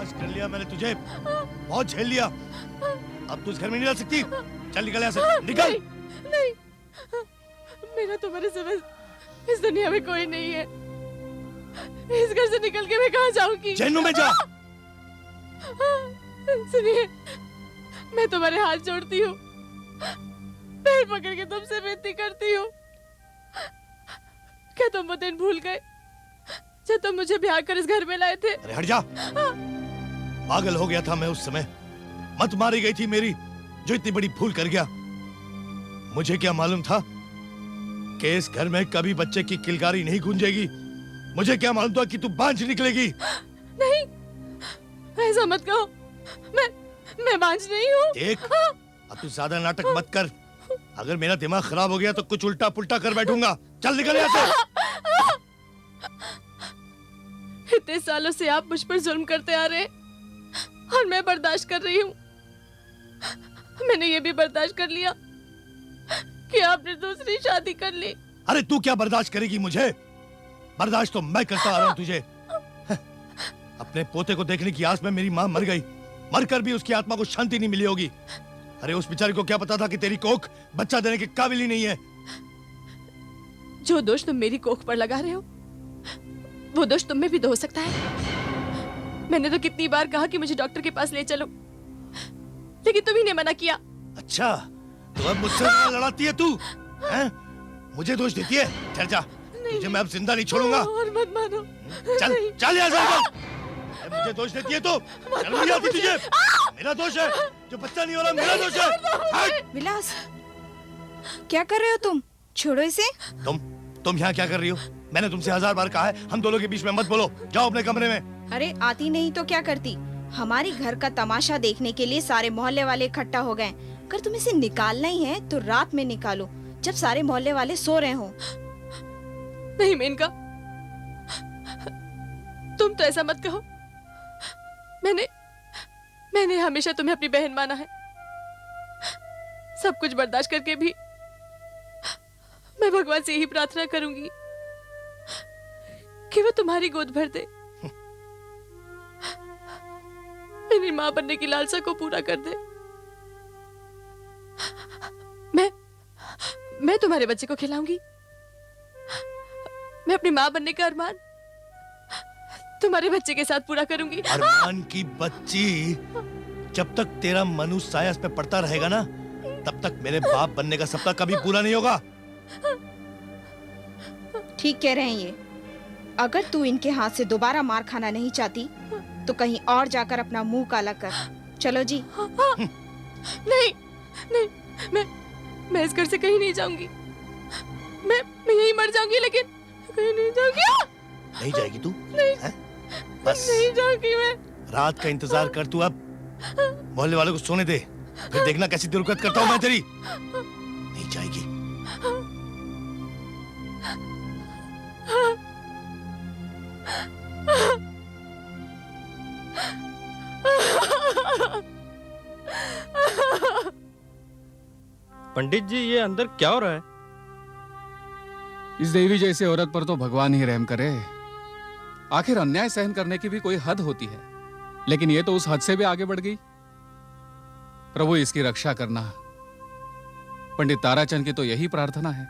बर्दाश्त कर लिया मैंने तुझे, बहुत झेल लिया। अब तू इस घर में नहीं रह सकती। चल निकल यहाँ से, निकल। नहीं, मेरा तुम्हारे सिवा इस दुनिया में कोई नहीं है। इस घर से निकल के मैं कहाँ जाऊंगी? जहन्नुम में जा। सुनिए, मैं तुम्हारे हाथ जोड़ती हूँ, पैर पकड़ के तुमसे विनती करती हूँ। क्या तुम वो दिन भूल गए जब तुम मुझे ब्याह कर इस घर में लाए थे? अरे हट जा। पागल हो गया था मैं उस समय। मत मारी गई थी मेरी, जो इतनी बड़ी भूल कर गया। मुझे क्या मालूम था कि इस घर में कभी बच्चे की किलकारी नहीं गूंजेगी। मुझे क्या मालूम था कि तू बांझ निकलेगी। नहीं, ऐसा मत कहो। मैं बांझ नहीं हूँ। देख, अब तू ज्यादा नाटक मत कर। अगर मेरा दिमाग खराब हो गया तो कुछ उल्टा पुल्टा कर बैठूंगा। चल निकल यहाँ से। इतने सालों से आप मुझ पर जुल्म करते आ रहे हैं और मैं बर्दाश्त कर रही हूँ। मैंने ये भी बर्दाश्त कर लिया कि आपने दूसरी शादी कर ली। अरे तू क्या बर्दाश्त करेगी मुझे? बर्दाश्त तो मैं करता आ रहा हूँ तुझे। अपने पोते को देखने की आस में मेरी माँ मर गई। मरकर भी उसकी आत्मा को शांति नहीं मिली होगी। अरे उस बेचारी को क्या पता था कि तेरी कोख बच्चा देने के काबिल ही नहीं है। जो दोष तुम मेरी कोख पर लगा रहे हो, वो दोष तुम में भी तो हो सकता है। मैंने तो कितनी बार कहा कि मुझे डॉक्टर के पास ले चलो, लेकिन तुम ही ने मना किया। अच्छा, तो अब मुझसे लड़ाती है तू? हैं? मुझे दोष देती है? ठहर जा, तुझे मैं अब जिंदा नहीं छोड़ूंगा। और मत मानो। चल चल यहाँ से। मुझे दोष देती है तो शर्म नहीं आती तुझे? मेरा दोष है जो बच्चा नहीं हो रहा, मेरा दोष है। हट। विलास, क्या कर रहे हो तुम? छोड़ो इसे। तुम यहाँ क्या कर रही हो? मैंने तुमसे 1000 बार कहा है हम दोनों के बीच में मत बोलो। जाओ अपने कमरे में। अरे आती नहीं तो क्या करती? हमारी घर का तमाशा देखने के लिए सारे मोहल्ले वाले इकट्ठा हो गए। अगर तुम इसे निकालना ही है तो रात में निकालो, जब सारे मोहल्ले वाले सो रहे हो। नहीं मेनका, तुम तो ऐसा मत कहो। मैंने हमेशा तुम्हें अपनी बहन माना है। सब कुछ बर्दाश्त करके भी मैं भगवान से यही प्रार्थना करूंगी कि वो तुम्हारी गोद भर दे, मेरी मां बनने की लालसा को पूरा कर दे। मैं तुम्हारे बच्चे को खिलाऊंगी। मैं अपनी मां बनने का अरमान तुम्हारे बच्चे के साथ पूरा करूंगी। अरमान की बच्ची, जब तक तेरा मनु साया इस पे पड़ता रहेगा ना, तब तक मेरे बाप बनने का सपना कभी पूरा नहीं होगा। ठीक कह रहे हैं ये। अगर तू इनके हाथ से दोबारा मार खाना नहीं चाहती तो कहीं और जाकर अपना मुंह काला कर। चलो जी। नहीं नहीं, मैं इस घर से कहीं नहीं जाऊंगी। मैं यहीं मर जाऊंगी, लेकिन कहीं नहीं जाऊंगी। नहीं जाएगी तू? नहीं है? बस नहीं जाऊंगी मैं। रात का इंतजार कर तू। अब मोहल्ले वालों को सोने दे, फिर देखना कैसी दिलकत करता हूँ मैं तेरी। नहीं जाएगी। पंडित जी, ये अंदर क्या हो रहा है? इस देवी जैसे औरत पर तो भगवान ही रहम करे। आखिर अन्याय सहन करने की भी कोई हद होती है, लेकिन ये तो उस हद से भी आगे बढ़ गई। प्रभु इसकी रक्षा करना। पंडित ताराचंद की तो यही प्रार्थना है।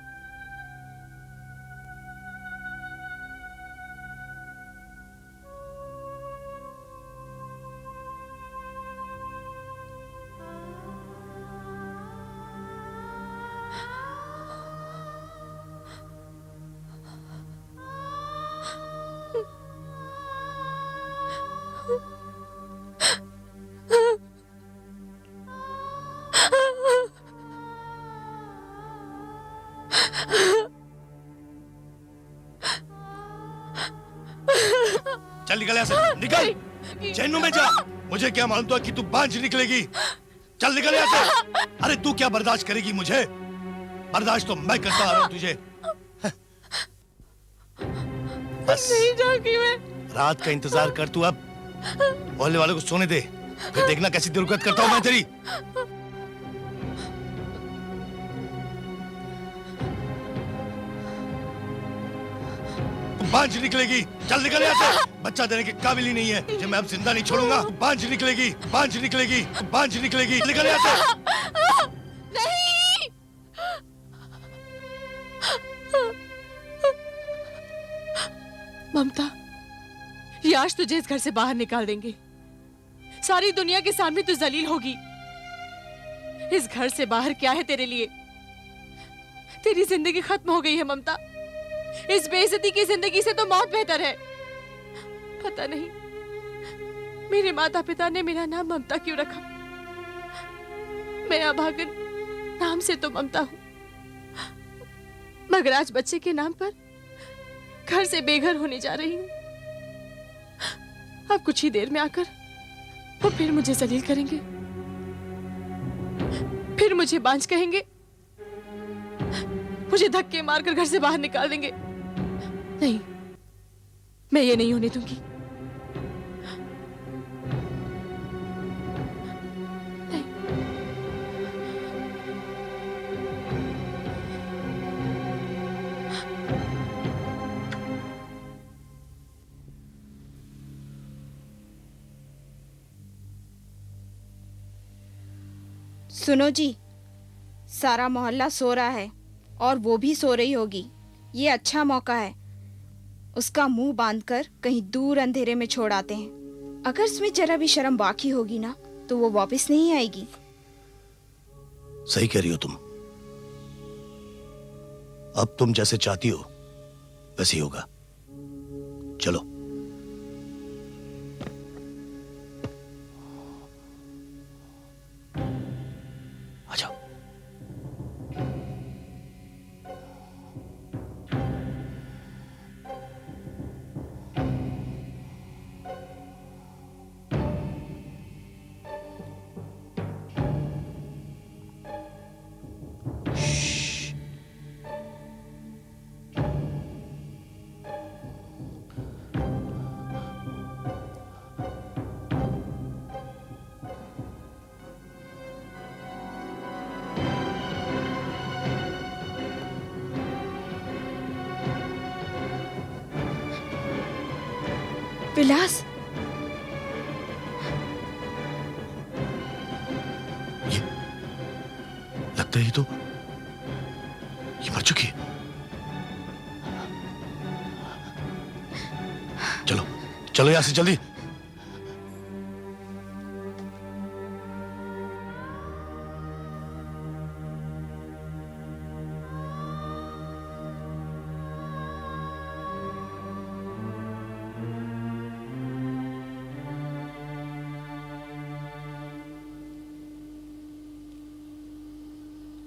चल निकल यहाँ से, निकल। जहन्नुम में जा। मुझे क्या मालूम था कि तू बांझ निकलेगी। चल निकल यहाँ से। अरे तू क्या बर्दाश्त करेगी मुझे? बर्दाश्त तो मैं करता आ रहा हूँ तुझे। बस नहीं जाऊंगी मैं। रात का इंतजार कर तू। अब मोहल्ले वालों को सोने दे, फिर देखना कैसी दिलकत करता हूँ मैं तेरी। बांझ निकलेगी। चल निकल यहाँ से, बच्चा देने के काबिल ही नहीं है, तुझे मैं अब जिंदा नहीं छोड़ूंगा। बांझ निकलेगी, बांझ निकलेगी, बांझ निकलेगी, निकल यहाँ से। नहीं। ममता, ये आज तुझे इस घर से बाहर निकाल देंगे। सारी दुनिया के सामने तू जलील होगी। इस घर से बाहर क्या है तेरे लिए? तेरी जिंदगी खत्म हो गई है ममता। इस बेइज्जती की जिंदगी से तो मौत बेहतर है। पता नहीं मेरे माता पिता ने मेरा नाम ममता क्यों रखा। मैं अभागन नाम से तो ममता हूं, मगर आज बच्चे के नाम पर घर से बेघर होने जा रही हूं। अब कुछ ही देर में आकर वो फिर मुझे जलील करेंगे, फिर मुझे बांझ कहेंगे, मुझे धक्के मारकर घर से बाहर निकाल देंगे। नहीं, मैं ये नहीं होने दूंगी। नहीं। सुनो जी, सारा मोहल्ला सो रहा है और वो भी सो रही होगी। ये अच्छा मौका है, उसका मुंह बांधकर कहीं दूर अंधेरे में छोड़ आते हैं। अगर इसमें जरा भी शर्म बाकी होगी ना तो वो वापस नहीं आएगी। सही कह रही हो तुम। अब तुम जैसे चाहती हो वैसे ही होगा। चलो। आ जाओ। विलास, लगता है ये मर चुकी है। चलो चलो यहां से जल्दी।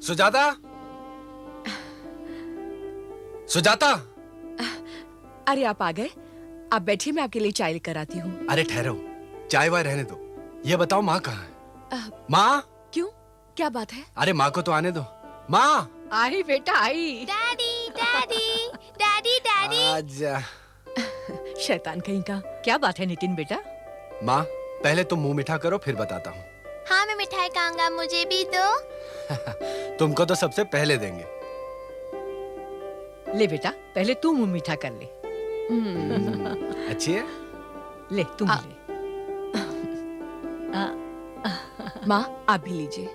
सुजाता, सुजाता। अरे आप आ गए। आप बैठिए, मैं आपके लिए चाय लेकर आती हूँ। अरे ठहरो, चाय वाय रहने दो। ये बताओ माँ कहाँ है? माँ? क्यों, क्या बात है? अरे माँ को तो आने दो। माँ आई बेटा आई। Daddy daddy daddy daddy. आजा। शैतान कहीं का। क्या बात है नितिन बेटा? माँ पहले तुम मुंह मीठा करो फिर बताता हूँ। हाँ मैं मिठाई खाऊंगा, मुझे भी दो। तुमको तो सबसे पहले देंगे। ले बेटा, पहले तू मुंह मीठा कर ले। अच्छी है? ले तुम ले। माँ आप भी लीजिए।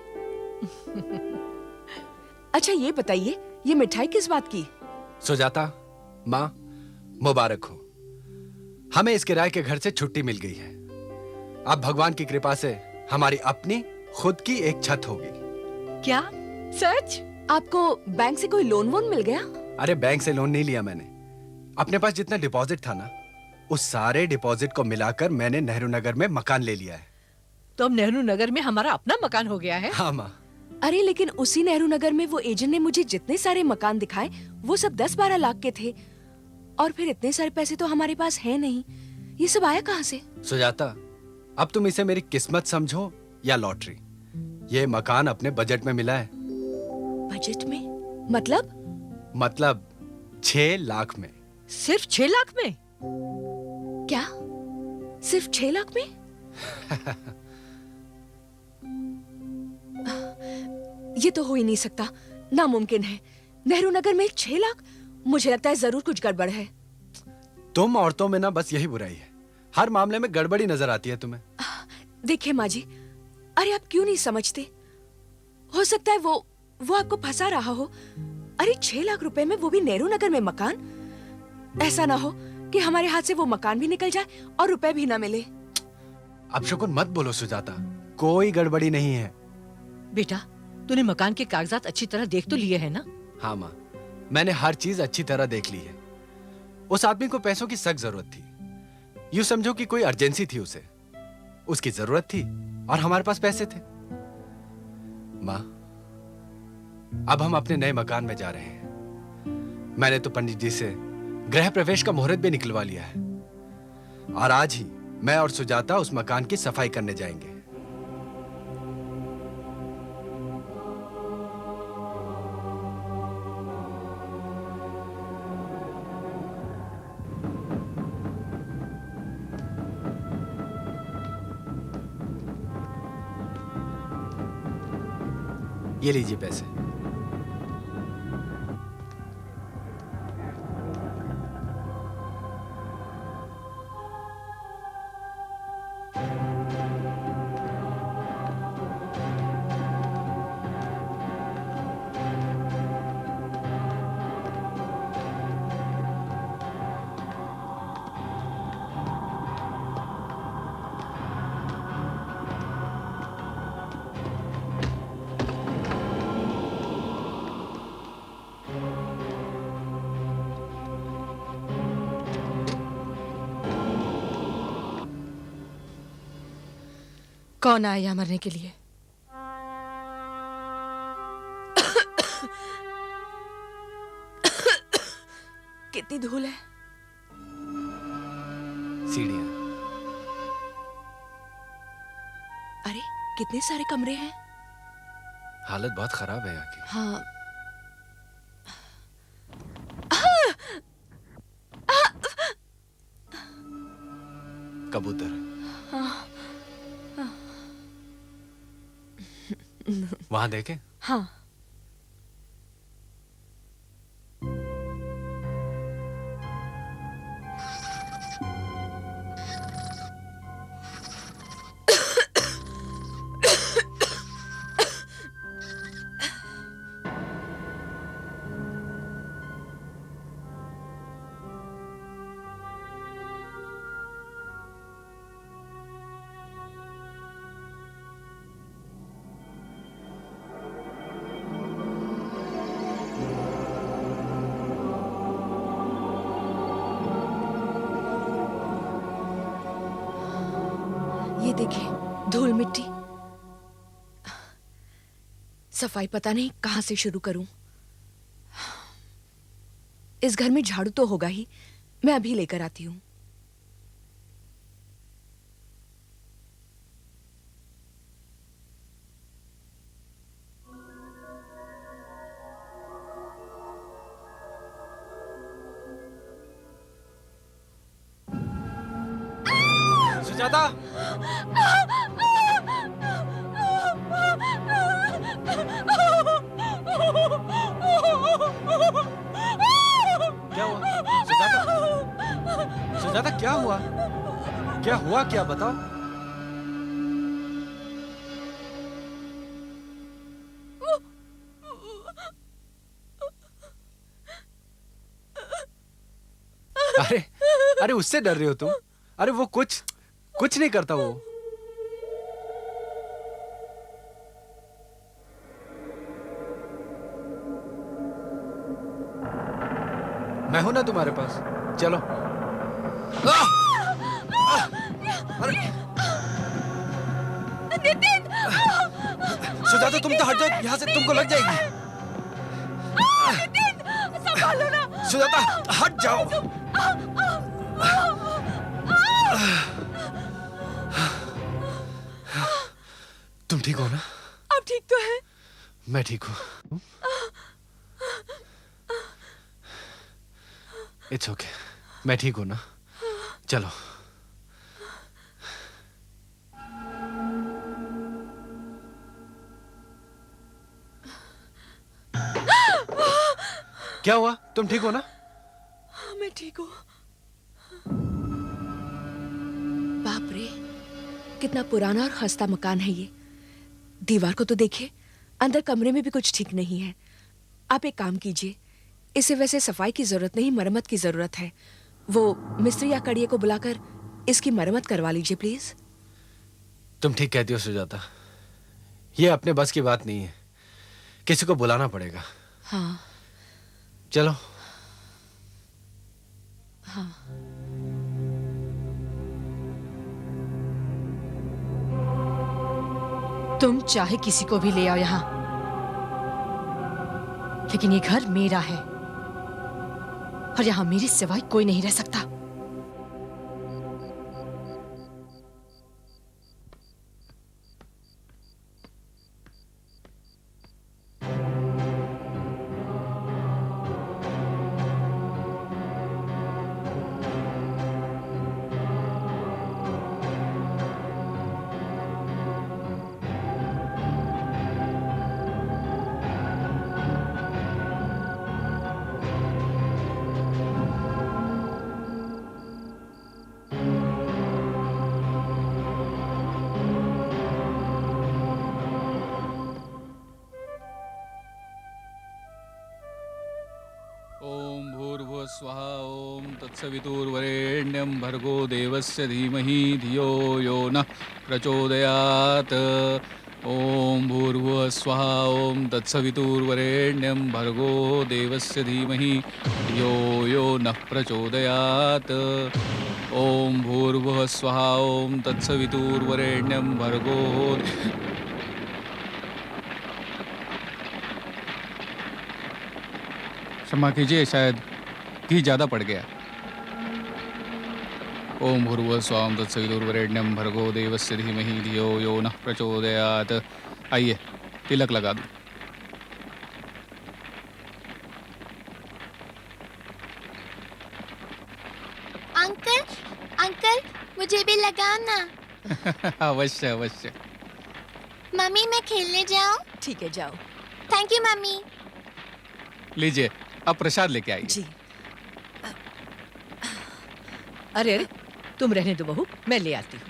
अच्छा ये बताइए, ये मिठाई किस बात की? सुजाता, माँ मुबारक हो। हमें इस किराए के घर से छुट्टी मिल गई है। अब भगवान की कृपा से हमारी अपनी खुद की एक छत होगी। क्या सच? आपको बैंक से कोई लोन वोन मिल गया? अरे बैंक से लोन नहीं लिया मैंने। अपने पास जितना डिपॉजिट था ना, उस सारे डिपॉजिट को मिलाकर मैंने नेहरू नगर में मकान ले लिया है। तो अब नेहरू नगर में हमारा अपना मकान हो गया है? हाँ माँ। अरे लेकिन उसी नेहरू नगर में वो एजेंट ने मुझे जितने सारे मकान दिखाए वो सब 10-12 लाख के थे, और फिर इतने सारे पैसे तो हमारे पास है नहीं। ये सब आया कहाँ से? सुजाता, अब तुम इसे मेरी किस्मत समझो या लॉटरी, ये मकान अपने बजट में मिला है। बजट में? मतलब 6 लाख में। सिर्फ 6 लाख में? क्या सिर्फ 6 लाख में? ये तो हो ही नहीं सकता, नामुमकिन है। नेहरू नगर में 6 लाख? मुझे लगता है जरूर कुछ गड़बड़ है। तुम औरतों में ना बस यही बुराई है, हर मामले में गड़बड़ी नजर आती है तुम्हें। देखिए माँ जी, अरे आप क्यों नहीं समझते? हो सकता है वो आपको फंसा रहा हो। अरे 6 लाख रुपए में, वो भी नेहरू नगर में मकान। ऐसा ना हो कि हमारे हाथ से वो मकान भी निकल जाए और रुपए भी ना मिले। अब शकुन मत बोलो सुजाता, कोई गड़बड़ी नहीं है। बेटा, तूने मकान के कागजात अच्छी तरह देख तो लिए हैं ना? हाँ माँ, मैंने हर चीज अच्छी तरह देख ली है। उस आदमी को पैसों की सख्त जरूरत थी। यूं समझो कि कोई अर्जेंसी थी उसे, उसकी जरूरत थी और हमारे पास पैसे थे। माँ, अब हम अपने नए मकान में जा रहे हैं। मैंने तो पंडित जी से गृह प्रवेश का मुहूर्त भी निकलवा लिया है और आज ही मैं और सुजाता उस मकान की सफाई करने जाएंगे। ये लीजिए पैसे। कौन आया यहाँ मरने के लिए? कितनी धूल है। सीढ़ियां। अरे कितने सारे कमरे हैं। हालत बहुत खराब है यहाँ की। हाँ। कबूतर। वहां देखे? हाँ। ये देखिए, धूल मिट्टी। सफाई पता नहीं कहां से शुरू करूं। इस घर में झाड़ू तो होगा ही, मैं अभी लेकर आती हूं। सुजाता! क्या हुआ? सुजाता! सुजाता क्या हुआ? क्या हुआ, क्या बताओ? अरे अरे उससे डर रही हो तुम? अरे वो कुछ नहीं करता वो। मैं हूं ना तुम्हारे पास, चलो। सुजाता तुम तो हट जाओ यहां से, तुमको लग जाएगी। संभालो ना। सुजाता हट जाओ। तुम ठीक हो ना? आप ठीक तो है? मैं ठीक हूं। इट्स ओके, मैं ठीक हूं ना? चलो। क्या हुआ? तुम ठीक हो ना? मैं ठीक हूँ। बाप रे, कितना पुराना और खस्ता मकान है ये। दीवार को तो देखिए, अंदर कमरे में भी कुछ ठीक नहीं है। आप एक काम कीजिए, इसे वैसे सफाई की जरूरत नहीं, मरम्मत की जरूरत है। वो मिस्त्री या कड़िए को बुलाकर इसकी मरम्मत करवा लीजिए प्लीज। तुम ठीक कहती हो सुजाता, ये अपने बस की बात नहीं है, किसी को बुलाना पड़ेगा। हाँ चलो। हाँ। तुम चाहे किसी को भी ले आओ यहाँ, लेकिन ये घर मेरा है और यहाँ मेरे सिवाय कोई नहीं रह सकता। ओम भूर्भुवः स्वः ओम तत्सवितुर्वरेण्यं भर्गो देवस्य धीमहि धियो यो नः प्रचोदयात्। ओम भूर्भुवः स्वः ओम तत्सवितुर्वरेण्यं भर्गो देवस्य धीमहि धियो यो नः प्रचोदयात्। ओम भूर्भुवः स्वः ओम तत्सवितुर्वरेण्यं भर्गो। क्षमा कीजिए, शायद घी ज्यादा पड़ गया। ओम भूर्भुवः स्वः ओम तत्सवितुर्वरेण्यं भर्गो देवस्य धीमहि धियो यो नः प्रचोदयात्। आइए तिलक लगा दूं। अंकल अंकल मुझे भी लगाओ ना। अवश्य अवश्य। मम्मी मैं खेलने जाऊं? ठीक है, जाओ। Thank you mummy. लीजिए, अब प्रसाद लेके आइए। जी। अरे अरे, तुम रहने दो बहू, मैं ले आती हूँ।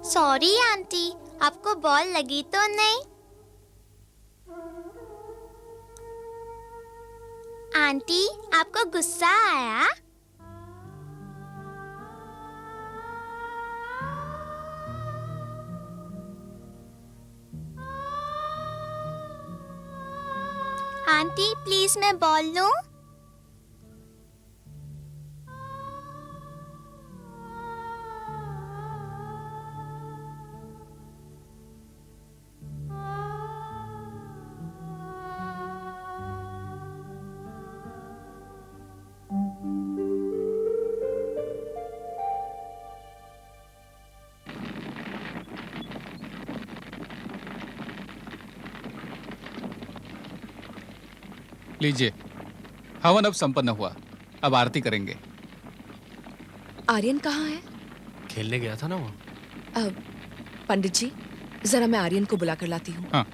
सॉरी आंटी, आपको बॉल लगी तो नहीं? आंटी आपको गुस्सा आया? आंटी प्लीज मैं बॉल लूं? लीजिए, हवन अब संपन्न हुआ। अब आरती करेंगे। आर्यन कहाँ है? खेलने गया था ना वो। पंडित जी, जरा मैं आर्यन को बुला कर लाती हूँ। हाँ।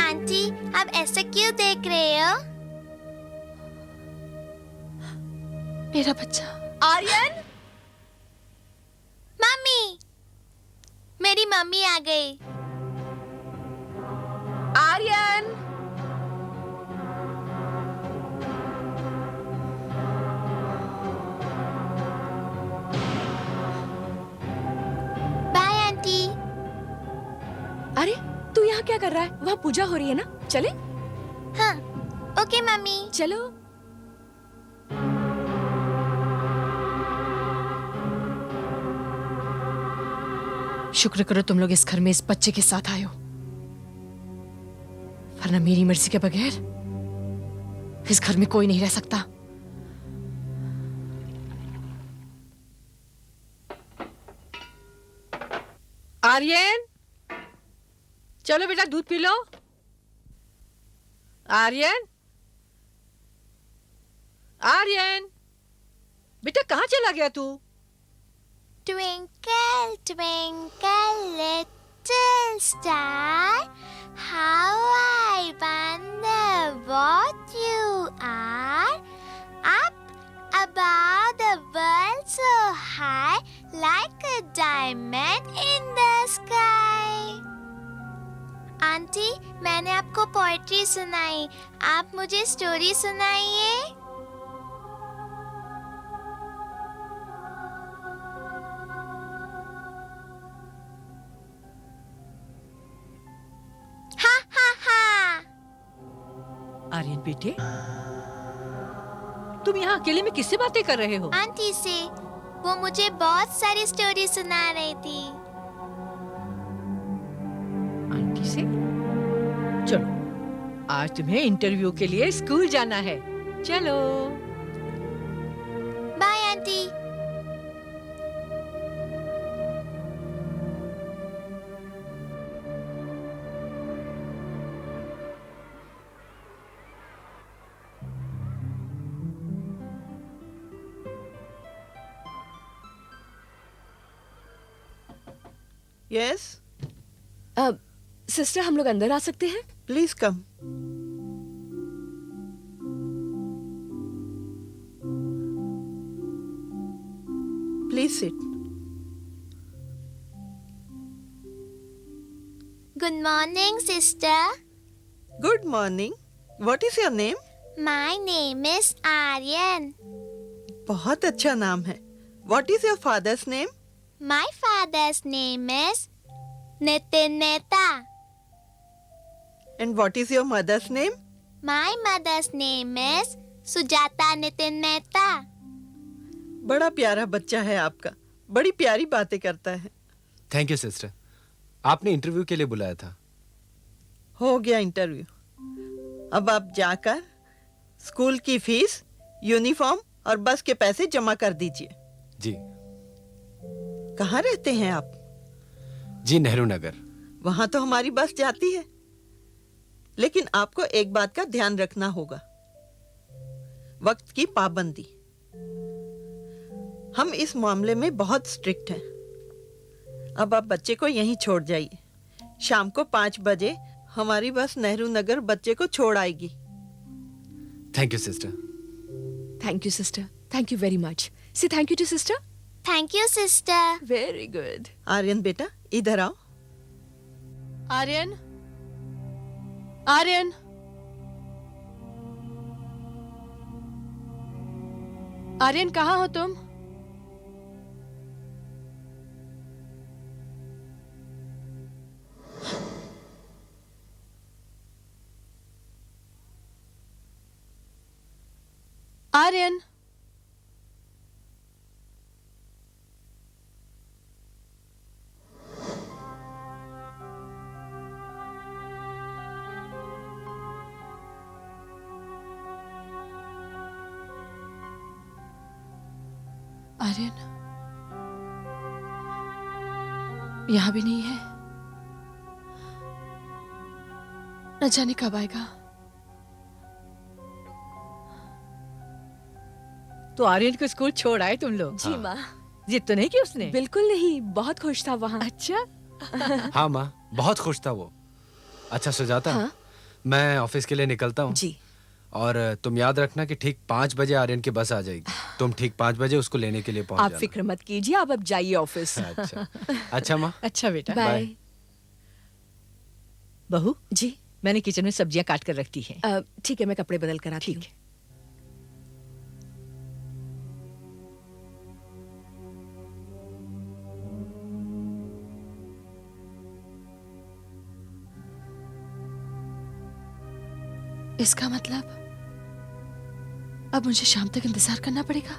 आंटी आप ऐसा क्यों देख रहे हो? मेरा बच्चा। आर्यन! मम्मी मम्मी आ गई। Aryan, bye aunty. अरे तू यहाँ क्या कर रहा है? वहाँ पूजा हो रही है ना, चले? हाँ, ओके मम्मी। चलो। शुक्र करो तुम लोग इस घर में इस बच्चे के साथ आए हो, वरना मेरी मर्जी के बगैर इस घर में कोई नहीं रह सकता। आर्यन, चलो बेटा दूध पी लो। आर्यन, आर्यन, बेटा कहाँ चला गया तू? Twinkle, twinkle, little star, how I wonder what you are. Up above the world so high, like a diamond in the sky. Aunty, मैंने आपको पोएट्री सुनाई, आप मुझे स्टोरी सुनाइए। हा हा हा। आर्यन बेटे, तुम यहाँ अकेले में किससे बातें कर रहे हो? आंटी से, वो मुझे बहुत सारी स्टोरी सुना रही थी। आंटी से? चलो, आज तुम्हें इंटरव्यू के लिए स्कूल जाना है। चलो। Bye aunty. यस, सिस्टर, हम लोग अंदर आ सकते हैं? Please come. Please sit. Good morning sister. Good morning. What is your name? My name is Aryan. बहुत अच्छा नाम है। What is your father's name? My father's name is Nitin Mehta. And what is your mother's name? My mother's name is Sujata Nitin Mehta. बड़ा प्यारा बच्चा है आपका, बड़ी प्यारी बातें करता है। थैंक यू सिस्टर, आपने इंटरव्यू के लिए बुलाया था। हो गया इंटरव्यू। अब आप जाकर स्कूल की फीस, यूनिफॉर्म और बस के पैसे जमा कर दीजिए। जी। कहाँ रहते हैं आप? जी, नेहरू नगर। वहां तो हमारी बस जाती है, लेकिन आपको एक बात का ध्यान रखना होगा, वक्त की पाबंदी। हम इस मामले में बहुत स्ट्रिक्ट हैं। अब आप बच्चे को यहीं छोड़ जाइए। शाम को 5 बजे हमारी बस नेहरू नगर बच्चे को छोड़ आएगी। Thank you sister. Thank you sister, thank you very much. से thank you too sister. Thank you sister. Very good. Aryan बेटा, इधर आओ। आर्यन, आर्यन, आर्यन कहाँ हो तुम? आर्यन, आर्यन यहां भी नहीं है। न जाने कब आएगा। तो आर्यन को स्कूल छोड़ आए तुम लोग? जी माँ। जिद तो नहीं की उसने? बिल्कुल नहीं, बहुत खुश था वहाँ। अच्छा। हाँ माँ, बहुत खुश था वो। अच्छा सुजाता, हाँ? मैं ऑफिस के लिए निकलता हूँ। जी। और तुम याद रखना कि ठीक 5 बजे आर्यन की बस आ जाएगी। तुम ठीक 5 बजे उसको लेने के लिए पहुंच आप जाना। फिक्र मत कीजिए, आप अब जाइए ऑफिस। अच्छा अच्छा माँ। अच्छा बेटा। बाय। बहू जी मैंने किचन में सब्जियां काट कर रखती हैं। ठीक है, मैं कपड़े बदल कर आती हूँ। इसका मतलब अब मुझे शाम तक इंतजार करना पड़ेगा।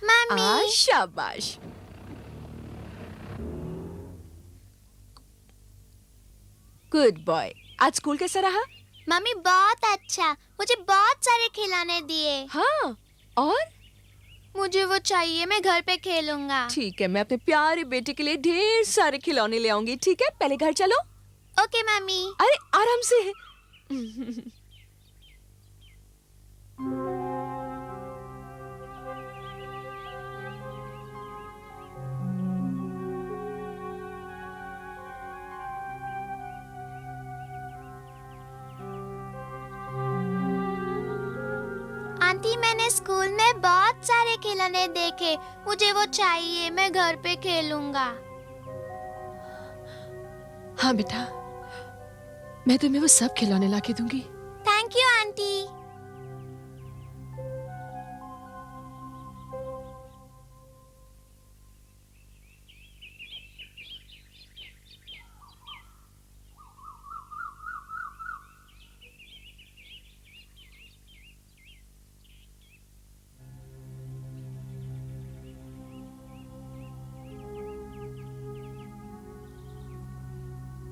मम्मी शाबाश। Good boy. आज स्कूल कैसा रहा? मम्मी बहुत अच्छा, मुझे बहुत सारे खिलौने दिए। हाँ, और मुझे वो चाहिए, मैं घर पे खेलूंगा। ठीक है, मैं अपने प्यारे बेटे के लिए ढेर सारे खिलौने ले आऊंगी। ठीक है, पहले घर चलो। Okay mummy. अरे आराम से। आंटी मैंने स्कूल में बहुत सारे खिलौने देखे, मुझे वो चाहिए, मैं घर पे खेलूंगा। हाँ बेटा, मैं तुम्हें वो सब खिलौने लाके दूंगी। Thank you aunty.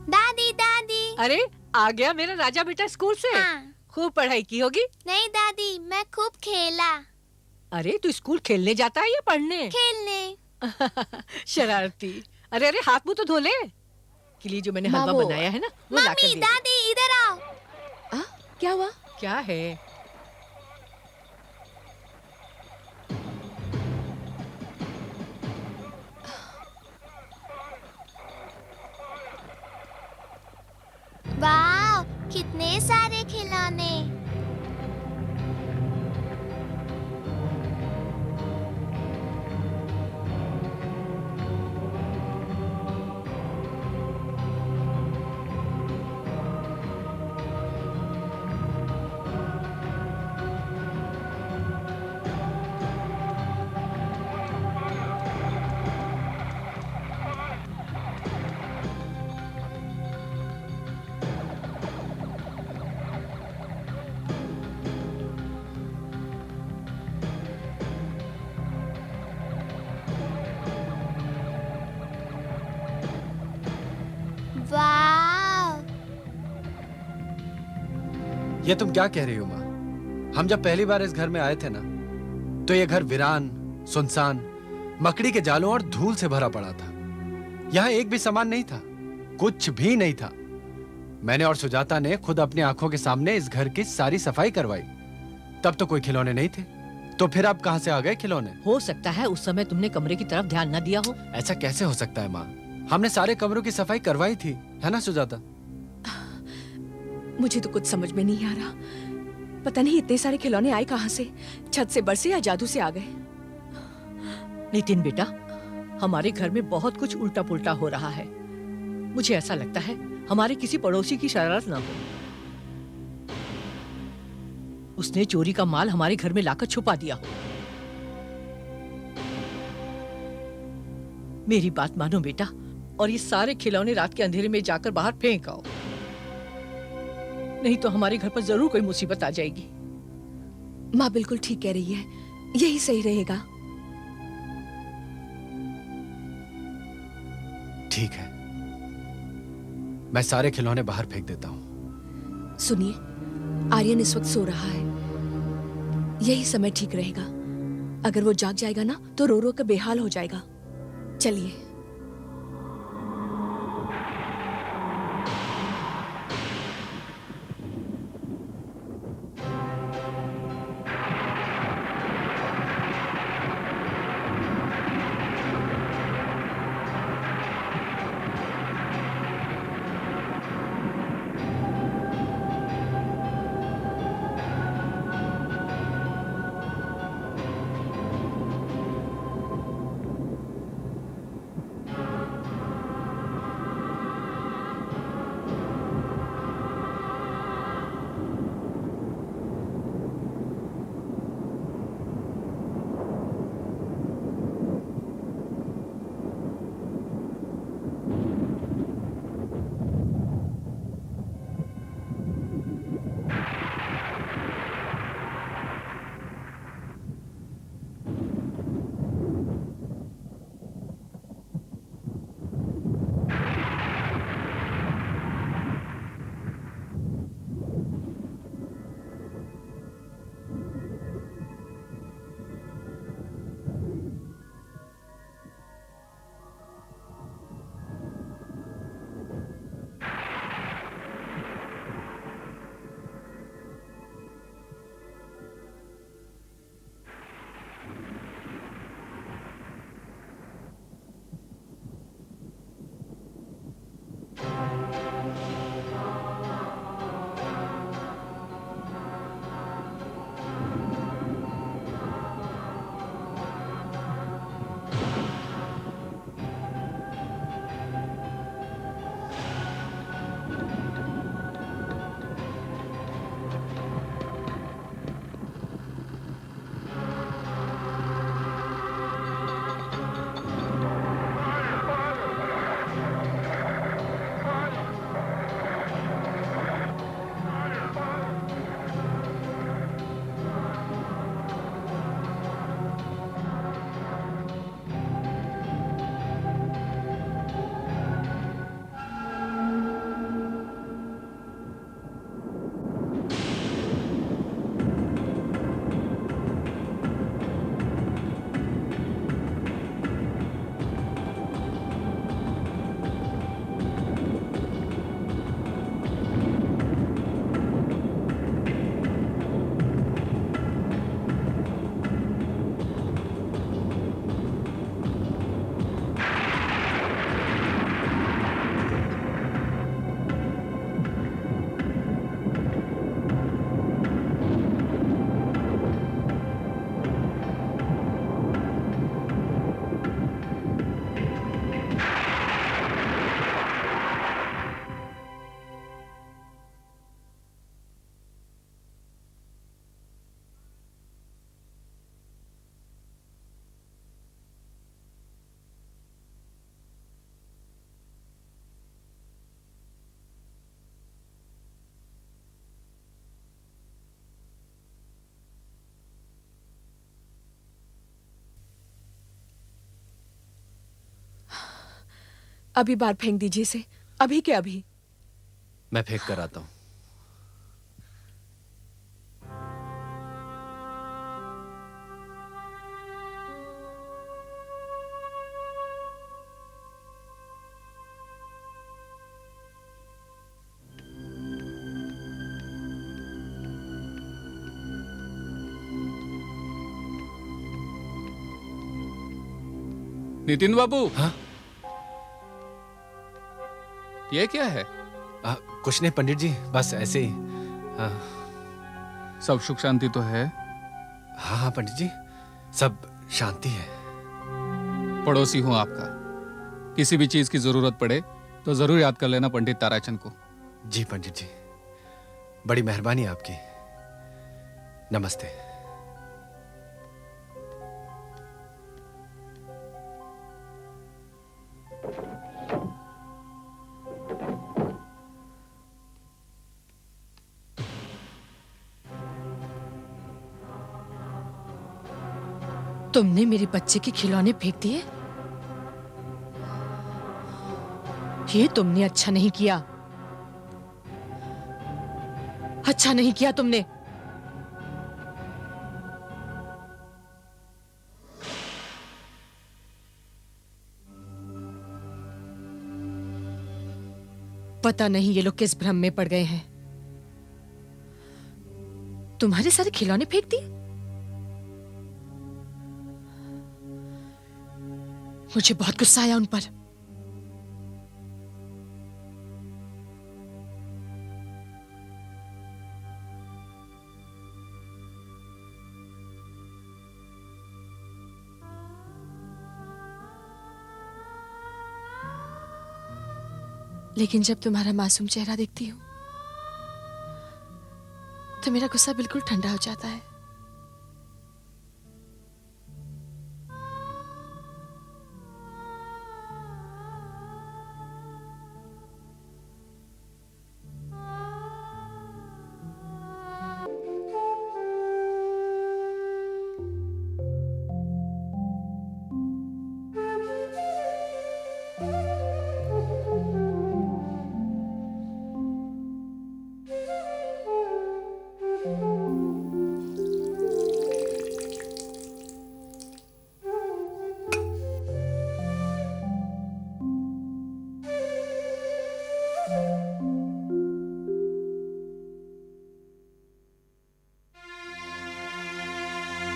दादी दादी। अरे आ गया मेरा राजा बेटा स्कूल से। हाँ। खूब पढ़ाई की होगी। नहीं दादी, मैं खूब खेला। अरे तू स्कूल खेलने जाता है या पढ़ने? खेलने। शरारती। अरे अरे हाथ मुंह तो धो ले। के लिए जो मैंने माँ, हलवा वो- बनाया है ना वो ला कर मम्मी दे। दादी इधर आओ। क्या हुआ? क्या है? वाह, कितने सारे खिलौने। वाह, ये तुम क्या कह रही हो माँ? हम जब पहली बार इस घर में आए थे ना, तो ये घर वीरान, सुनसान, मकड़ी के जालों और धूल से भरा पड़ा था। यहाँ एक भी सामान नहीं था, कुछ भी नहीं था। मैंने और सुजाता ने खुद अपनी आंखों के सामने इस घर की सारी सफाई करवाई। तब तो कोई खिलौने नहीं थे, तो फिर अब कहां से आ गए खिलौने? हो सकता है उस समय तुमने कमरे की तरफ ध्यान न दिया हो। ऐसा कैसे हो सकता है माँ? हमने सारे कमरों की सफाई करवाई थी, है ना सुजाता? मुझे तो कुछ समझ में नहीं आ रहा। पता नहीं इतने सारे खिलौने आए कहाँ से, छत से बरसे या जादू से आ गए। नितिन बेटा, हमारे घर में बहुत कुछ उल्टा पुल्टा हो रहा है। मुझे ऐसा लगता है हमारे किसी पड़ोसी की शरारत ना हो। उसने चोरी का माल हमारे घर में लाकर छुपा दिया हो। मेरी बात मानो बेटा, और ये सारे खिलौने रात के अंधेरे में जाकर बाहर फेंक आओ, नहीं तो हमारे घर पर जरूर कोई मुसीबत आ जाएगी। माँ बिल्कुल ठीक कह रही है, यही सही रहेगा। ठीक है, मैं सारे खिलौने बाहर फेंक देता हूँ। सुनिए, आर्यन इस वक्त सो रहा है, यही समय ठीक रहेगा। अगर वो जाग जाएगा ना तो रो रो कर बेहाल हो जाएगा। चलिए। अभी बाहर फेंक दीजिए इसे, अभी के अभी। मैं फेंक कर आता हूं। नितिन बाबू, हाँ? ये क्या है? कुछ नहीं पंडित जी, बस ऐसे ही। सब सुख शांति तो है? हाँ हाँ पंडित जी, सब शांति है। पड़ोसी हूं आपका, किसी भी चीज की जरूरत पड़े तो जरूर याद कर लेना पंडित ताराचंद को। जी पंडित जी, बड़ी मेहरबानी आपकी। नमस्ते। तुमने मेरे बच्चे के खिलौने फेंक दिए? ये तुमने अच्छा नहीं किया, अच्छा नहीं किया तुमने। पता नहीं ये लोग किस भ्रम में पड़ गए हैं। तुम्हारे सारे खिलौने फेंक दिए? मुझे बहुत गुस्सा आया उन पर। लेकिन जब तुम्हारा मासूम चेहरा देखती हूं तो मेरा गुस्सा बिल्कुल ठंडा हो जाता है।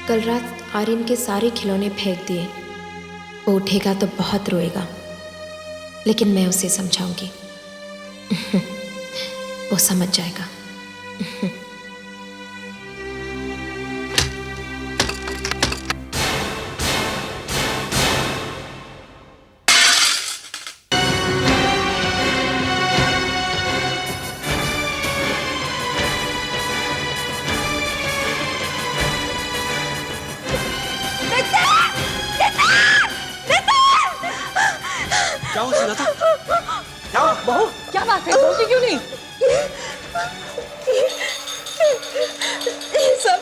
कल रात आर्यन के सारे खिलौने फेंक दिए। वो उठेगा तो बहुत रोएगा, लेकिन मैं उसे समझाऊंगी। वो समझ जाएगा। क्या हो सुजाता? क्या हुआ? बहू क्या बात है, बोलती क्यों नहीं? ये सब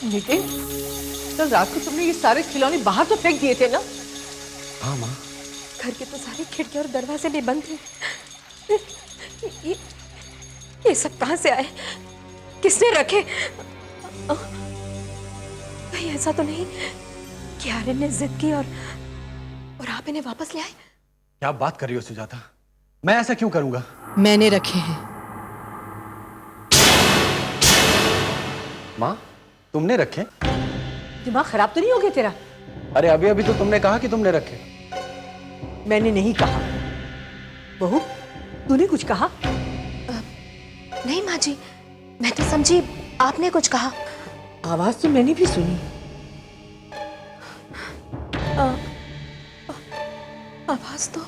नितिन, कल रात को तुमने ये सारे खिलौने बाहर तो फेंक दिए थे ना? हाँ माँ। घर के तो सारी खिड़कियां और दरवाजे भी बंद थे। ये सब कहां से आए? किसने रखे? कहीं ऐसा तो नहीं कि आर्यन ने जिद की और आप इन्हें वापस ले आए? क्या बात कर रही हो सुजाता? मैं ऐसा क्यों करूंगा? मैंने रखे हैं। माँ, तुमने रखे? दिमाग खराब तो नहीं हो गया तेरा? अरे अभी अभी तो तुमने कहा कि तुमने रखे। मैंने नहीं कहा। बहू, तूने कुछ कहा? नहीं माँ जी, मैं तो समझी आपने कुछ कहा। आवाज तो मैंने भी सुनी। आवाज तो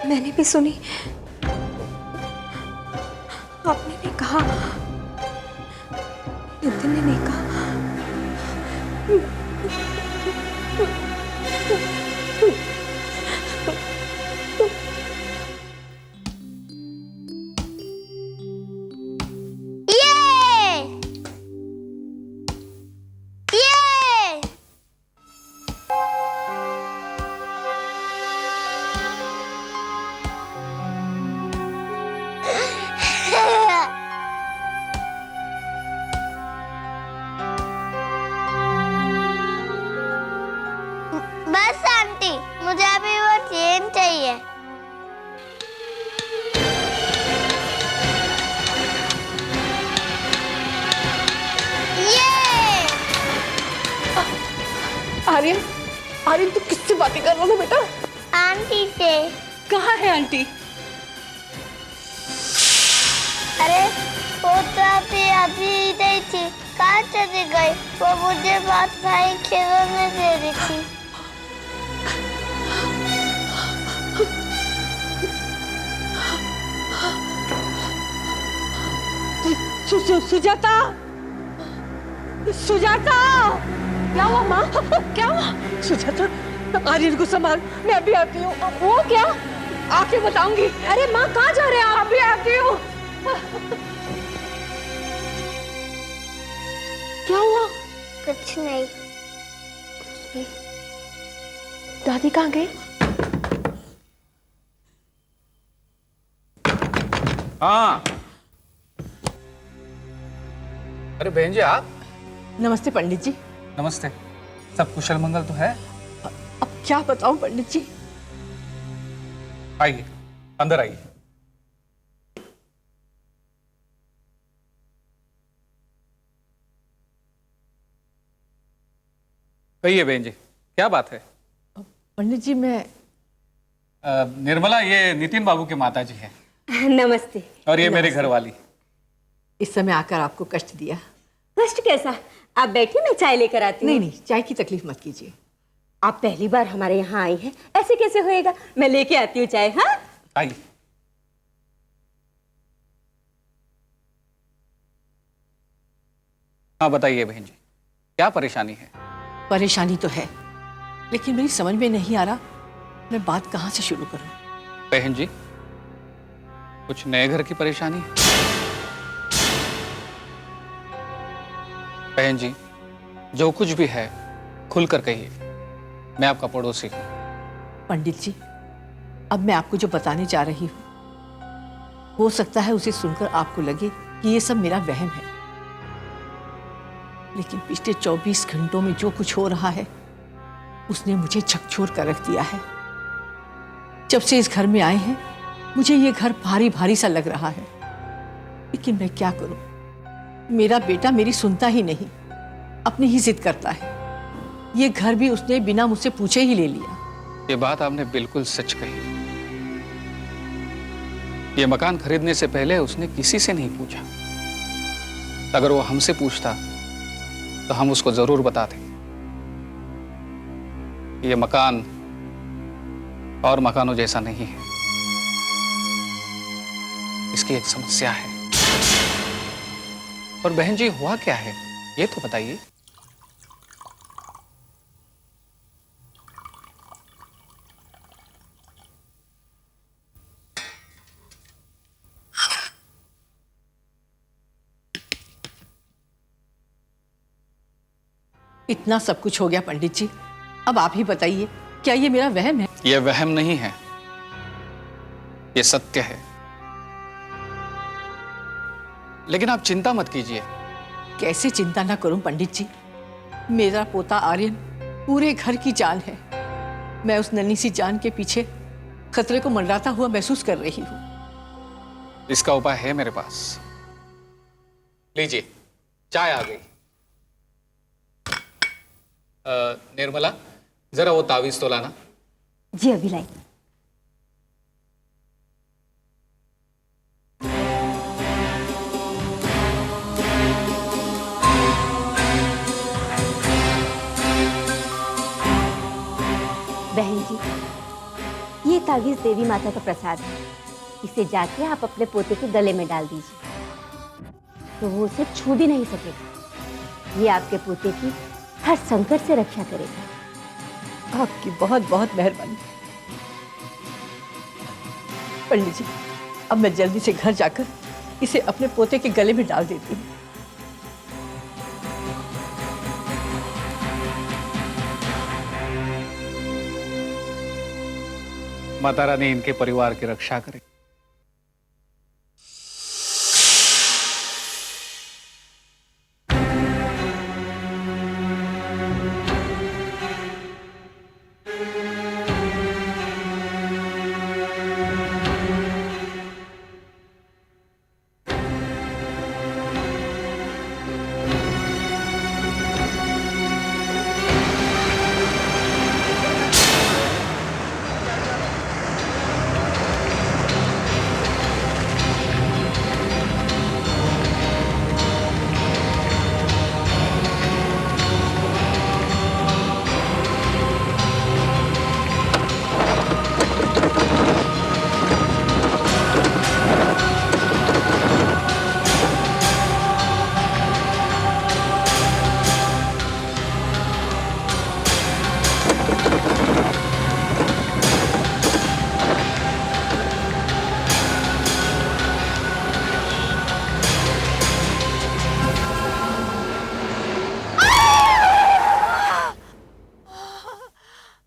मैंने भी सुनी। आपने भी कहा, नितिन ने नहीं कहा। बस आंटी, मुझे अभी वो चेन चाहिए। आर्यन, आर्यन तू किससे बातें कर रहा था बेटा? आंटी से। कहाँ है आंटी? अरे वो तो अभी इधर थी, कहाँ चली गई? वो मुझे बात भाई खिलौने दे रही थी। सुजाता, सुजाता, क्या हुआ माँ? क्या हुआ? सुजाता, आर्यन को संभाल, मैं अभी आती हूँ। वो क्या? आके बताऊंगी। अरे माँ कहाँ जा रहे हैं आप? अभी आती हूँ। क्या हुआ? कुछ नहीं। दादी कहाँ गई? हाँ। अरे बहन जी आप? नमस्ते पंडित जी। नमस्ते। सब कुशल मंगल तो है? अब क्या बताऊं पंडित जी? आइए, अंदर आइए। कहिए बहन जी, क्या बात है? पंडित जी मैं निर्मला, ये नितिन बाबू के माता जी हैं। नमस्ते। और ये मेरे घर वाली। इस समय आकर आपको कष्ट दिया। कष्ट कैसा? आप बैठिए, मैं चाय लेकर आती हूँ। नहीं नहीं, चाय की तकलीफ मत कीजिए। आप पहली बार हमारे यहाँ आई हैं, ऐसे कैसे होएगा? मैं लेके आती हूँ चाय। हाँ आइए। हाँ बताइए बहन जी, क्या परेशानी है? परेशानी तो है, लेकिन मेरी समझ में नहीं आ रहा मैं बात कहाँ से शुरू करूं। बहन जी, कुछ नए घर की परेशानी है? बहन जी, जो कुछ भी है खुलकर कहिए, मैं आपका पड़ोसी हूं। पंडित जी, अब मैं आपको जो बताने जा रही हूं, हो सकता है उसे सुनकर आपको लगे कि ये सब मेरा वहम है, लेकिन पिछले 24 घंटों में जो कुछ हो रहा है उसने मुझे झकझोर कर रख दिया है। जब से इस घर में आए हैं मुझे ये घर भारी भारी सा लग रहा है, लेकिन मैं क्या करूं? मेरा बेटा मेरी सुनता ही नहीं, अपनी ही जिद करता है। ये घर भी उसने बिना मुझसे पूछे ही ले लिया। ये बात आपने बिल्कुल सच कही। ये मकान खरीदने से पहले उसने किसी से नहीं पूछा। अगर वो हमसे पूछता तो हम उसको जरूर बताते। ये मकान और मकानों जैसा नहीं है, इसकी एक समस्या है। और बहन जी हुआ क्या है ये तो बताइए। इतना सब कुछ हो गया पंडित जी, अब आप ही बताइए, क्या ये मेरा वहम है? यह वहम नहीं है, यह सत्य है। लेकिन आप चिंता मत कीजिए। कैसे चिंता ना करूं पंडित जी? मेरा पोता आर्यन पूरे घर की जान है। मैं उस नन्ही सी जान के पीछे खतरे को मंडराता हुआ महसूस कर रही हूं। इसका उपाय है मेरे पास। लीजिए, चाय आ गई। निर्मला, जरा वो तावीज तो लाना। जी अभी लाई। ये तावीज देवी माता का प्रसाद है। इसे जाके आप अपने पोते के गले में डाल दीजिए, तो वो उसे छू भी नहीं सकेगा। ये आपके पोते की हर संकट से रक्षा करेगा। आपकी बहुत बहुत मेहरबानी पंडित जी। अब मैं जल्दी से घर जाकर इसे अपने पोते के गले में डाल देती हूँ। माता रानी इनके परिवार की रक्षा करे।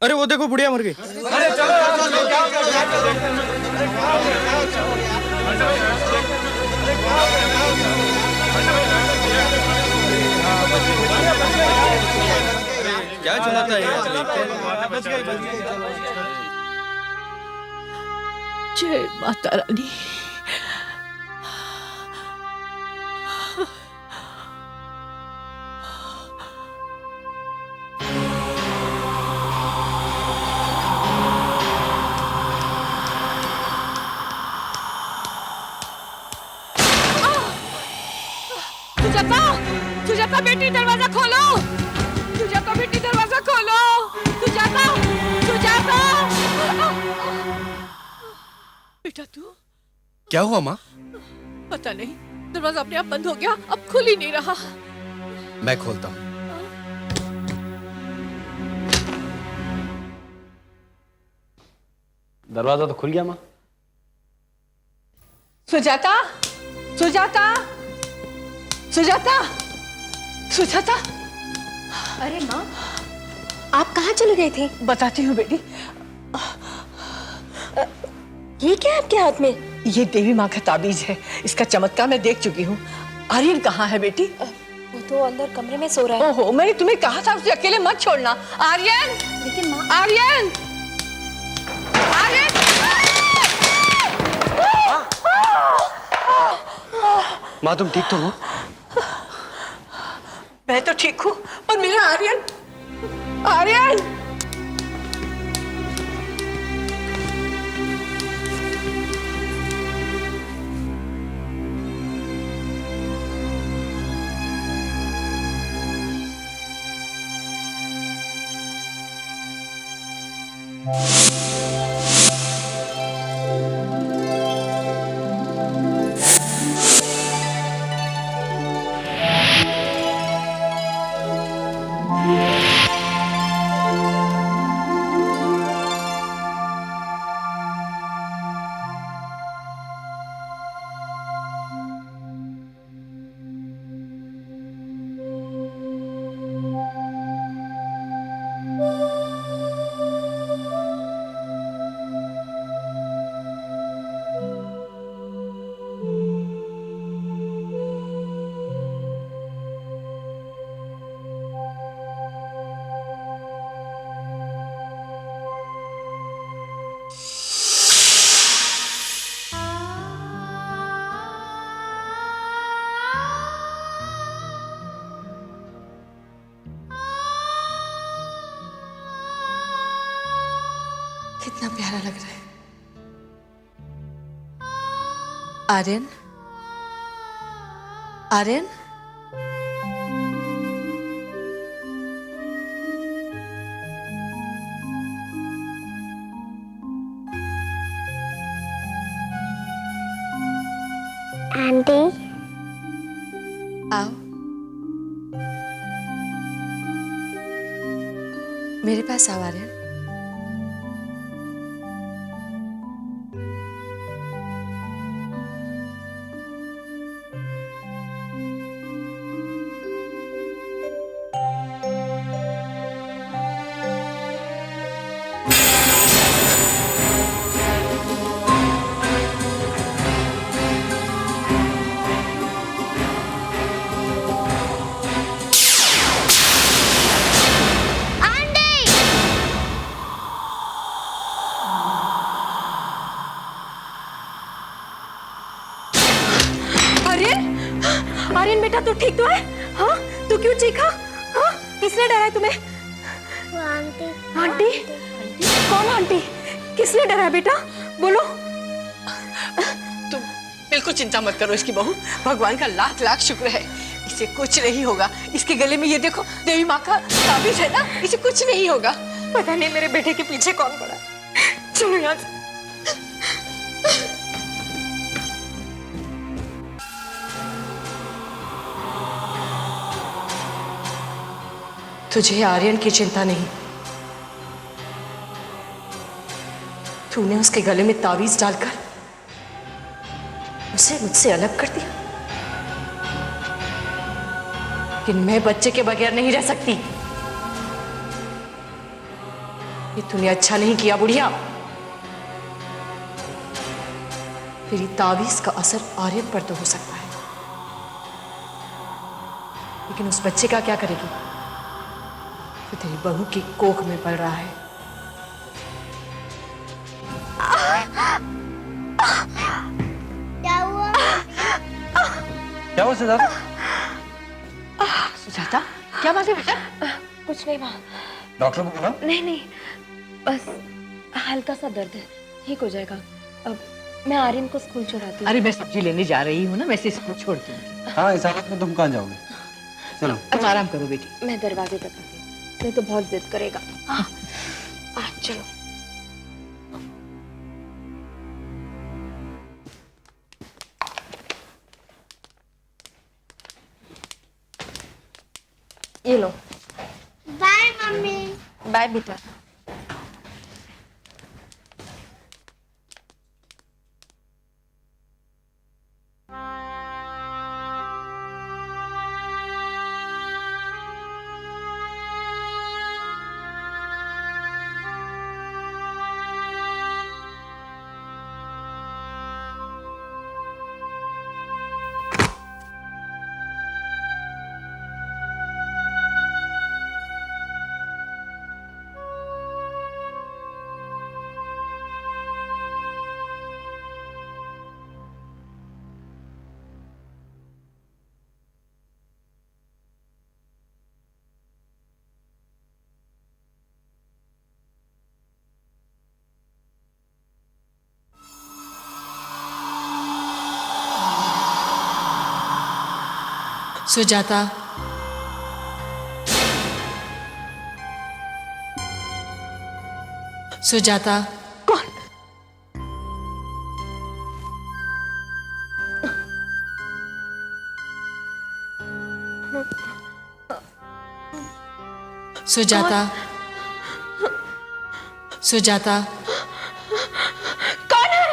अरे वो देखो बुढ़िया मर गई। क्या चलाता है जय माता रानी। सुजाता, सुजाता बेटी दरवाजा खोलो। सुजाता बेटी दरवाजा खोलो। सुजाता, सुजाता। बेटा तू? क्या हुआ माँ? पता नहीं, दरवाजा अपने आप बंद हो गया, अब खुल ही नहीं रहा। मैं खोलता हूँ। दरवाजा तो खुल गया माँ। सुजाता, सुजाता, सुजाता, सुजाता। अरे माँ, आप कहाँ चले गए थे? बताती हूँ बेटी। ये क्या है आपके हाथ में? ये देवी माँ का ताबीज है। इसका चमत्कार मैं देख चुकी हूँ। आर्यन कहाँ है बेटी? वो तो अंदर कमरे में सो रहा है। ओहो, मैंने तुम्हें कहा था उसे अकेले मत छोड़ना। आर्यन! लेकिन माँ, आर्यन! आर्यन! माँ तुम ठीक तो हो? मैं तो ठीक हूँ, और मेरा आर्यन, आर्यन! कितना प्यारा लग रहा है। आर्यन, आर्यन, आंटी। आओ मेरे पास आओ आर्यन। आर्यन बेटा तू ठीक तो है? हाँ तू क्यों चीखा? हाँ किसने डराया तुम्हें? वो आंटी। आंटी? कौन आंटी? किसने डराया बेटा? बोलो। तुम बिल्कुल चिंता मत करो इसकी बहू, भगवान का लाख लाख शुक्र है, इसे कुछ नहीं होगा। इसके गले में ये देखो देवी माँ का ताबीज है ना, इसे कुछ नहीं होगा। पता नहीं मेरे बेटे के पीछे कौन पड़ा। चलो यहाँ से। तुझे आर्यन की चिंता नहीं, तूने उसके गले में तावीज डालकर उसे मुझसे अलग कर दिया। लेकिन मैं बच्चे के बगैर नहीं रह सकती। ये तूने अच्छा नहीं किया बुढ़िया। तेरी तावीज का असर आर्यन पर तो हो सकता है, लेकिन उस बच्चे का क्या करेगी जो तेरी बहू की कोख में पल रहा है? क्या हुआ? क्या हुआ सुजाता? सुजाता क्या बात है बेटा? कुछ नहीं माँ। डॉक्टर को बुलाओ। नहीं नहीं, बस हल्का सा दर्द है, ठीक हो जाएगा। अब मैं आर्यन को स्कूल छोड़ाती हूँ। अरे मैं सब्जी लेने जा रही हूँ ना, वैसे इसको छोड़ती हूँ। हाँ इस हालत में तुम कहाँ जाओगे? चलो अब आराम करो बेटी। मैं दरवाजे तक आती हूँ, नहीं तो बहुत जिद करेगा। चलो। ये लो। Bye mummy. बाय बेटा। सुजाता, सुजाता। कौन? सुजाता, सुजाता। कौन है?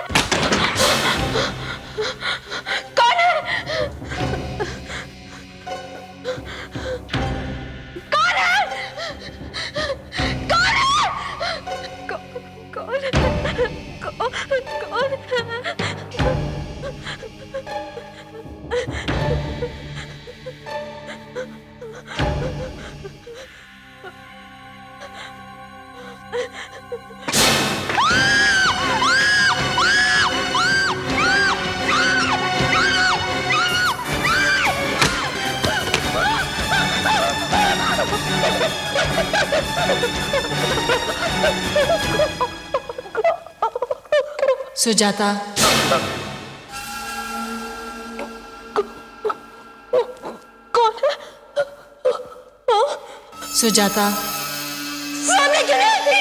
कौन है? कौन है? कौन है? कौन सुजाता, कौन है? सुजाता। सामने क्यों नहीं आती?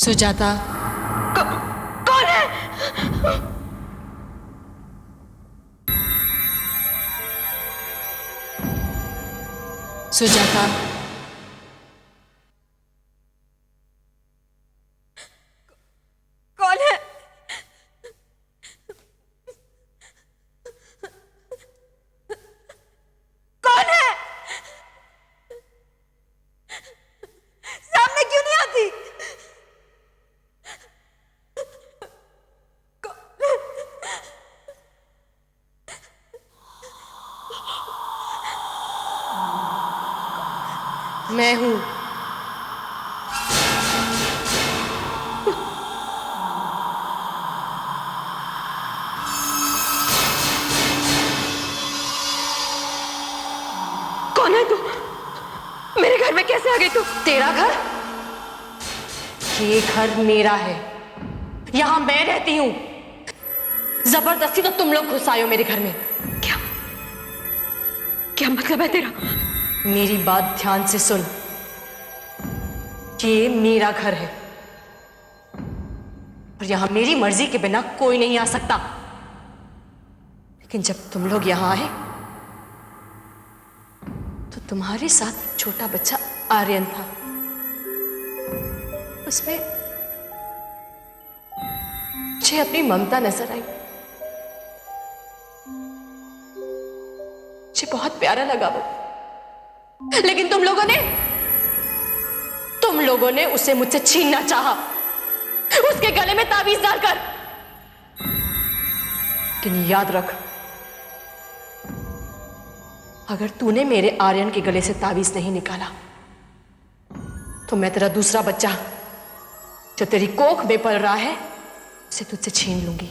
सुजाता, कौन है? सुजाता, कौन है? कौन है? सामने क्यों नहीं आती? मैं हूं। कौन है तू? मेरे घर में कैसे आ गई तू? तेरा घर? ये घर मेरा है, यहां मैं रहती हूं। जबरदस्ती तो तुम लोग घुस आए हो मेरे घर में। क्या क्या मतलब है तेरा? मेरी बात ध्यान से सुन। ये मेरा घर है और यहां मेरी मर्जी के बिना कोई नहीं आ सकता। लेकिन जब तुम लोग यहां आए तो तुम्हारे साथ एक छोटा बच्चा आर्यन था। उसमें मुझे अपनी ममता नजर आई। मुझे बहुत प्यारा लगा वो। लेकिन तुम लोगों ने उसे मुझसे छीनना चाहा, उसके गले में ताबीज डालकर। लेकिन याद रख, अगर तूने मेरे आर्यन के गले से ताबीज नहीं निकाला तो मैं तेरा दूसरा बच्चा जो तेरी कोख में पल रहा है उसे तुझसे छीन लूंगी।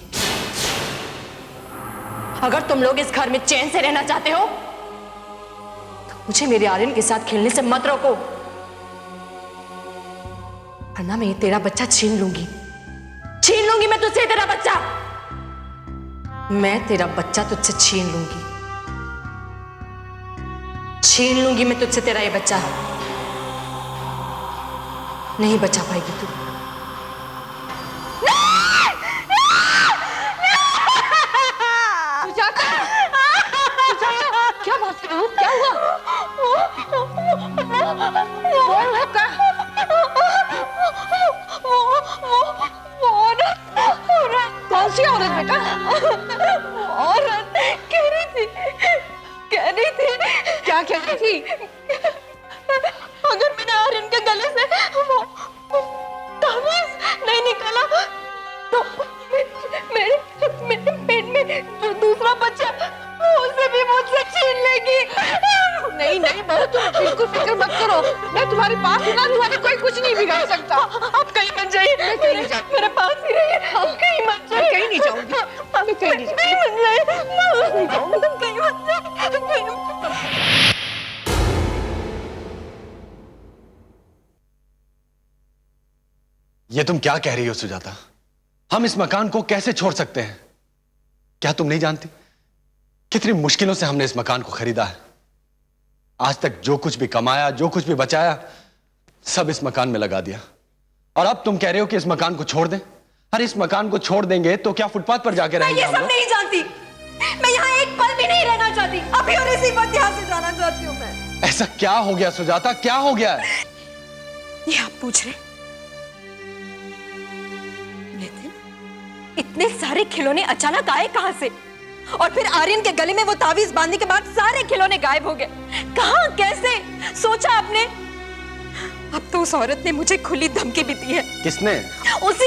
अगर तुम लोग इस घर में चैन से रहना चाहते हो तो मुझे मेरे आर्यन के साथ खेलने से मत रोको, वरना मैं तेरा बच्चा छीन लूंगी मैं तुझसे तेरा बच्चा। मैं तेरा बच्चा तुझसे छीन लूंगी मैं तुझसे तेरा ये बच्चा। नहीं बचा पाएगी तू। क्या बात है? क्या हुआ? कौन सी औरत बेटा? औरत कह रही थी क्या कह रही थी? अगर मैंने आर्यन के गले से वो ताबीज नहीं निकाला तो मेरे पेट में जो दूसरा बच्चा उसे भी मुझसे छीन लेगी। नहीं बहू, तुम बिल्कुल फिक्र मत करो। मैं तुम्हारे पास हूँ ना, तुम्हारे कोई कुछ नहीं बिगाड़ सकता। आप कहीं मत जाइए। मैं कहीं नहीं जाऊंगी। मेरे पास ही रहिए। आप कहीं मत जाइए। कहीं नहीं जाऊंगी। मैं कहीं नहीं जाऊंगी। ये तुम क्या कह रही हो सुजाता? हम इस मकान को कैसे छोड़ सकते हैं? क्या तुम नहीं जानती कितनी मुश्किलों से हमने इस मकान को खरीदा है? आज तक जो कुछ भी कमाया, जो कुछ भी बचाया, सब इस मकान में लगा दिया। और अब तुम कह रहे हो कि इस मकान को छोड़ दें? अरे इस मकान को छोड़ देंगे तो क्या फुटपाथ पर जाके रहेंगे? मैं ये सब नहीं जानती। मैं यहाँ एक पल भी नहीं रहना चाहती। अभी और इसी वक्त यहाँ से जाना चाहती हूँ मैं। ऐसा क्या हो गया सुजाता? क्या हो गया है? ये आप पूछ रहे? नितिन, इतने सारे खिलौने अचानक आए कहां से? और फिर आर्यन के गले में वो ताबीज बांधने के बाद सारे खिलौने गायब हो गए। कहां, कैसे? सोचा आपने? अब तो उस औरत ने मुझे खुली धमकी भी दी है। किसने? उसी